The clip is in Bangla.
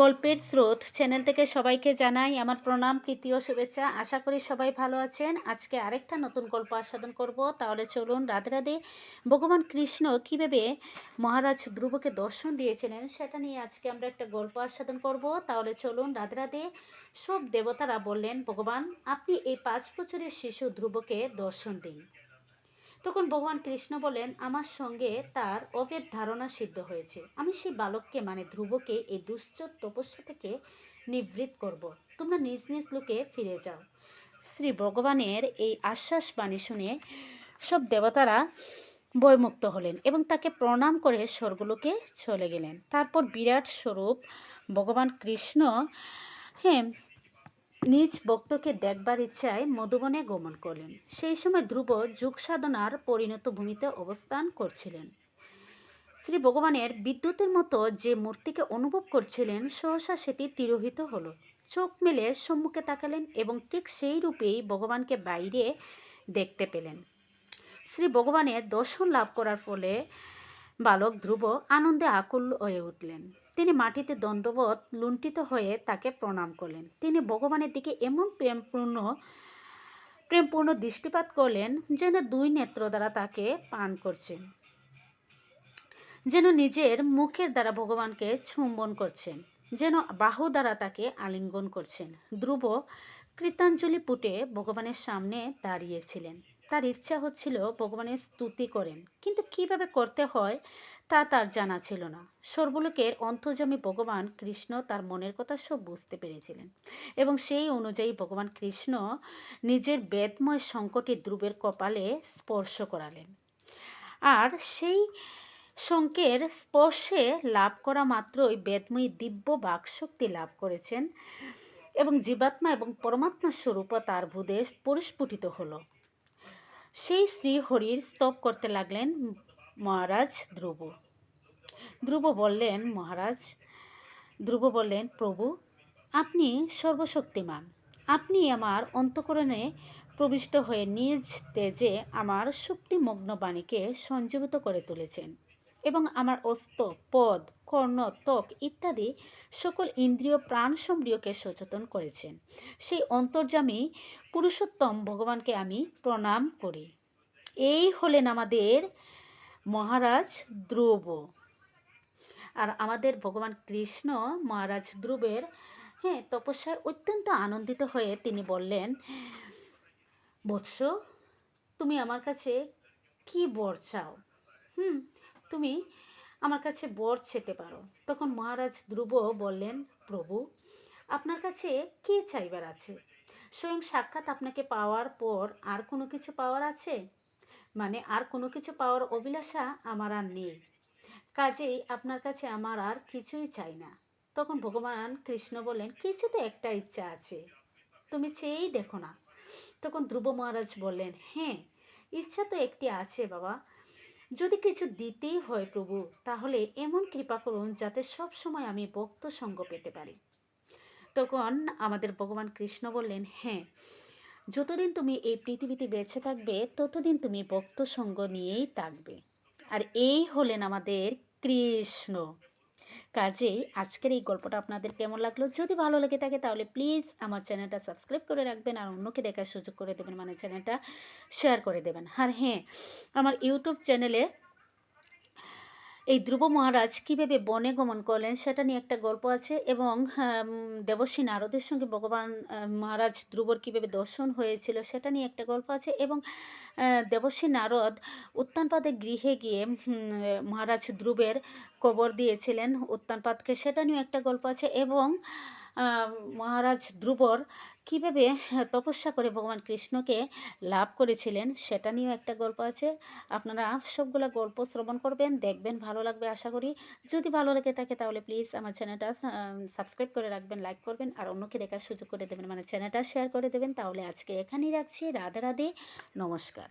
গল্পের স্রোত চ্যানেল থেকে সবাইকে জানাই আমার প্রণাম, প্রীতি ও শুভেচ্ছা। আশা করি সবাই ভালো আছেন। আজকে আরেকটা নতুন গল্প আস্বাদন করব। তাহলে চলুন, রাধে রাধে। ভগবান কৃষ্ণ কীভাবে মহারাজ ধ্রুবকে দর্শন দিয়েছিলেন সেটা নিয়ে আজকে আমরা একটা গল্প আস্বাদন করব। তাহলে চলুন, রাধে রাধে। সব দেবতারা বললেন, ভগবান আপনি এই 5 বছরের শিশু ধ্রুবকে দর্শন দিন। তখন ভগবান কৃষ্ণ বলেন, আমার সঙ্গে তার অভেদ ধারণা সিদ্ধ হয়েছে। আমি সেই বালককে মানে ধ্রুবকে এই দুশ্চর তপস্যা থেকে নিবৃত্ত করব। তোমরা নিজ নিজ লোকে ফিরে যাও। শ্রী ভগবানের এই আশ্বাস বাণী শুনে সব দেবতারা ভয়মুক্ত হলেন এবং তাকে প্রণাম করে স্বর্গলোকে চলে গেলেন। তারপর বিরাট স্বরূপ ভগবান কৃষ্ণ নিজ ভক্তকে দেখবার ইচ্ছায় মধুবনে গমন করলেন। সেই সময় ধ্রুব যোগ সাধনার পরিণত ভূমিতে অবস্থান করছিলেন। শ্রী ভগবানের বিদ্যুতের মতো যে মূর্তিকে অনুভব করছিলেন, সহসা সেটি তিরোহিত হলো। চোখ মেলে সম্মুখে তাকালেন এবং ঠিক সেই রূপেই ভগবানকে বাইরে দেখতে পেলেন। শ্রী ভগবানের দর্শন লাভ করার ফলে বালক ধ্রুব আনন্দে আকুল হয়ে উঠলেন। তিনি মাটিতে দণ্ডবত লুণ্ঠিত হয়ে তাকে প্রণাম করলেন। তিনি ভগবানের দিকে এমন প্রেমপূর্ণ দৃষ্টিপাত করলেন যেন 2 নেত্র দ্বারা তাকে পান করছেন, যেন নিজের মুখের দ্বারা ভগবানকে চুম্বন করছেন, যেন বাহু দ্বারা তাকে আলিঙ্গন করছেন। ধ্রুব কৃতাঞ্জলি পুটে ভগবানের সামনে দাঁড়িয়েছিলেন। তার ইচ্ছা হচ্ছিল ভগবানের স্তুতি করেন, কিন্তু কিভাবে করতে হয় তা তার জানা ছিল না। সর্বলোকের অন্তর্যামী ভগবান কৃষ্ণ তার মনের কথা সব বুঝতে পেরেছিলেন এবং সেই অনুযায়ী ভগবান কৃষ্ণ নিজের বেদময় শঙ্খটি ধ্রুবের কপালে স্পর্শ করালেন। আর সেই শঙ্খের স্পর্শে লাভ করা মাত্রই বেদময়ী দিব্য বাকশক্তি লাভ করেছেন এবং জীবাত্মা এবং পরমাত্মা স্বরূপ তার ভূদে পরিস্ফুটিত হলো। সেই শ্রী হরির স্তব করতে লাগলেন মহারাজ ধ্রুব। ধ্রুব বললেন, প্রভু আপনি সর্বশক্তিমান। আপনি আমার অন্তঃকরণে প্রবিষ্ট হয়ে নিজ তেজে আমার শক্তিমগ্ন বাণীকে সঞ্জীবিত করে তুলেছেন এবং আমার অস্ত, পদ, কর্ণ, ত্বক ইত্যাদি সকল ইন্দ্রিয় প্রাণ সম্রিয়কে সচেতন করেছেন। সেই অন্তর্যামী পুরুষোত্তম ভগবানকে আমি প্রণাম করি। এই হলেন আমাদের মহারাজ ধ্রুব। আর আমাদের ভগবান কৃষ্ণ মহারাজ ধ্রুবের তপস্যায় অত্যন্ত আনন্দিত হয়ে তিনি বললেন, বৎস তুমি আমার কাছে কি বর চাও? তুমি আমার কাছে বর চেতে পারো। তখন মহারাজ ধ্রুব বললেন, প্রভু আপনার কাছে কি চাইবার আছে? স্বয়ং সাক্ষাৎ আপনাকে পাওয়ার পর আর কোনো কিছু পাওয়ার আছে? মানে আর কোনো কিছু পাওয়ার অভিলাষা আমার আর নেই। কাজেই আপনার কাছে আমার আর কিছুই চাই না। তখন ভগবান কৃষ্ণ বললেন, কিছু তো একটা ইচ্ছা আছে, তুমি চেয়েই দেখো না। তখন ধ্রুব মহারাজ বললেন, হ্যাঁ ইচ্ছা তো একটি আছে বাবা। যদি কিছু দিতেই হয় প্রভু, তাহলে এমন কৃপা করুন যাতে সব সময় আমি ভক্ত সঙ্গ পেতে পারি। তখন আমাদের ভগবান কৃষ্ণ বললেন, হ্যাঁ যতদিন তুমি এই পৃথিবীতে বেঁচে থাকবে ততদিন তুমি ভক্ত সঙ্গ নিয়েই থাকবে। আর এই হলেন আমাদের কৃষ্ণ। কাজেই আজকের এই গল্পটা আপনাদের কেমন লাগলো? যদি ভালো লেগে থাকে তাহলে প্লিজ আমার চ্যানেলটা সাবস্ক্রাইব করে রাখবেন আর অন্যকে দেখার সুযোগ করে দেবেন, মানে চ্যানেলটা শেয়ার করে দেবেন। আর হ্যাঁ, আমার ইউটিউব চ্যানেলে এই ধ্রুব মহারাজ কীভাবে বনে গমন করলেন সেটা নিয়ে একটা গল্প আছে এবং দেবশ্রী নারদের সঙ্গে ভগবান মহারাজ ধ্রুবর কীভাবে দর্শন হয়েছিল সেটা নিয়ে একটা গল্প আছে এবং দেবশ্রী নারদ উত্তানপাদের গৃহে গিয়ে মহারাজ ধ্রুবের কবর দিয়েছিলেন উত্তানপাদকে, সেটা নিয়ে একটা গল্প আছে এবং মহারাজ ধ্রুবর কীভাবে তপস্যা করে ভগবান কৃষ্ণকে লাভ করেছিলেন সেটা নিয়েও একটা গল্প আছে। আপনারা সবগুলো গল্প শ্রবণ করবেন, দেখবেন, ভালো লাগবে আশা করি। যদি ভালো লেগে থাকে তাহলে প্লিজ আমার চ্যানেলটা সাবস্ক্রাইব করে রাখবেন, লাইক করবেন আর অন্যকে দেখার সুযোগ করে দেবেন, মানে চ্যানেলটা শেয়ার করে দেবেন। তাহলে আজকে এখানেই রাখছি। রাধে রাধে, নমস্কার।